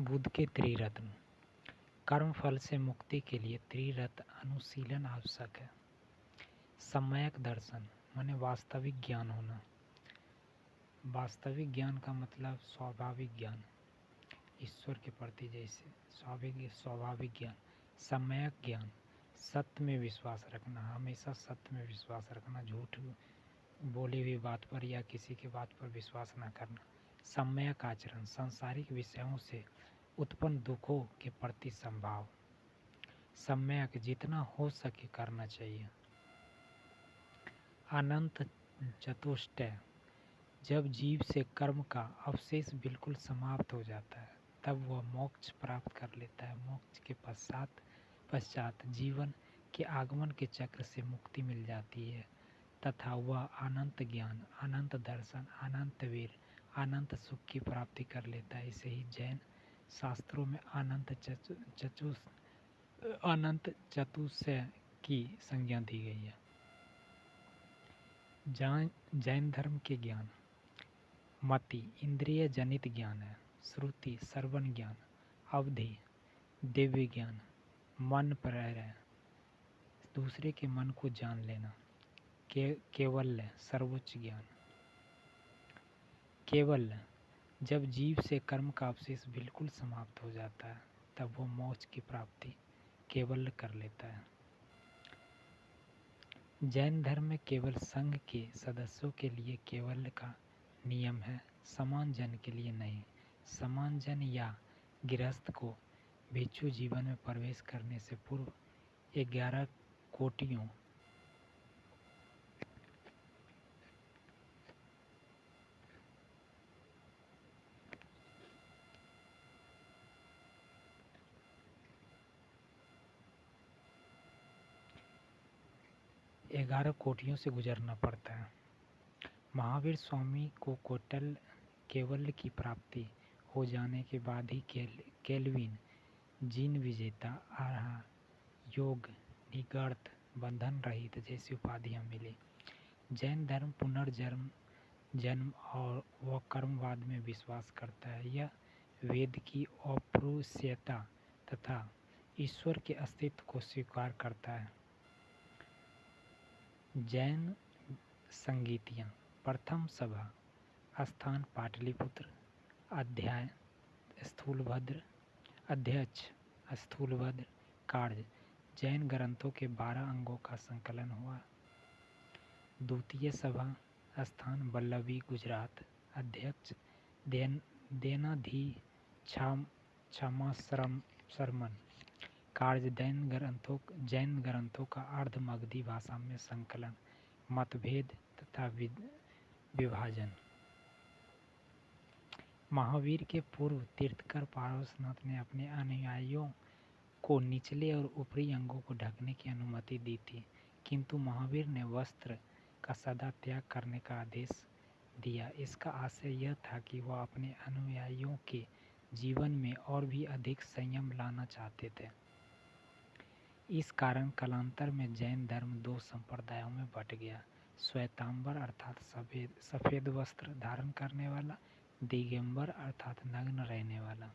बुद्ध के त्रिरत्न। कर्मफल से मुक्ति के लिए त्रिरत्न अनुशीलन आवश्यक है। सम्यक दर्शन माने वास्तविक ज्ञान होना। वास्तविक ज्ञान का मतलब स्वाभाविक ज्ञान, ईश्वर के प्रति जैसे स्वाभाविक ज्ञान। सम्यक ज्ञान सत्य में विश्वास रखना, हमेशा सत्य में विश्वास रखना, झूठ बोली हुई बात पर या किसी की बात पर विश्वास न करना। सम्यक आचरण सांसारिक विषयों से उत्पन्न दुखों के प्रति संभाव। सम्यक जितना हो सके करना चाहिए। अनंत चतुष्टय जब जीव से कर्म का अवशेष बिल्कुल समाप्त हो जाता है तब वह मोक्ष प्राप्त कर लेता है। मोक्ष के पश्चात जीवन के आगमन के चक्र से मुक्ति मिल जाती है तथा वह अनंत ज्ञान, अनंत दर्शन, अनंत वीर, अनंत सुख की प्राप्ति कर लेता है। इसे ही जैन शास्त्रों में अनंत चतुष्टय की संज्ञा दी गई है। जैन धर्म के ज्ञान। मति इंद्रिय जनित ज्ञान है। श्रुति श्रवण ज्ञान। अवधि दिव्य ज्ञान। मन पर है, दूसरे के मन को जान लेना। केवल्य सर्वोच्च ज्ञान। केवल्य जब जीव से कर्म का अवशेष बिल्कुल समाप्त हो जाता है तब वो मोक्ष की प्राप्ति केवल्य कर लेता है। जैन धर्म में केवल संघ के सदस्यों के लिए केवल्य का नियम है, समान जन के लिए नहीं। समान जन या गृहस्थ को भिक्षु जीवन में प्रवेश करने से पूर्व 11 कोटियों 11 कोटियों से गुजरना पड़ता है। महावीर स्वामी को केवल्य की प्राप्ति हो जाने के बाद ही केल्विन, जीन विजेता, आहा, योग निगर्त, बंधन रहित जैसी उपाधियां मिली। जैन धर्म पुनर्जन्म, जन्म और व कर्मवाद में विश्वास करता है। यह वेद की अपौरुषेयता तथा ईश्वर के अस्तित्व को स्वीकार करता है। जैन संगीतियाँ। प्रथम सभा स्थान पाटलिपुत्र। अध्यक्ष स्थूलभद्र। कार्य जैन ग्रंथों के 12 अंगों का संकलन हुआ। द्वितीय सभा स्थान वल्लभी गुजरात। अध्यक्ष देनाधी क्षमाश्रमन। कार्य जैन ग्रंथों का अर्धमगधी भाषा में संकलन। मतभेद तथा विभाजन। महावीर के पूर्व तीर्थंकर पार्श्वनाथ ने अपने अनुयायियों को निचले और ऊपरी अंगों को ढकने की अनुमति दी थी, किंतु महावीर ने वस्त्र का सदा त्याग करने का आदेश दिया। इसका आशय यह था कि वह अपने अनुयायियों के जीवन में और भी अधिक संयम लाना चाहते थे। इस कारण कालांतर में जैन धर्म 2 संप्रदायों में बट गया। श्वेतांबर अर्थात सफेद वस्त्र धारण करने वाला, दिगंबर अर्थात नग्न रहने वाला।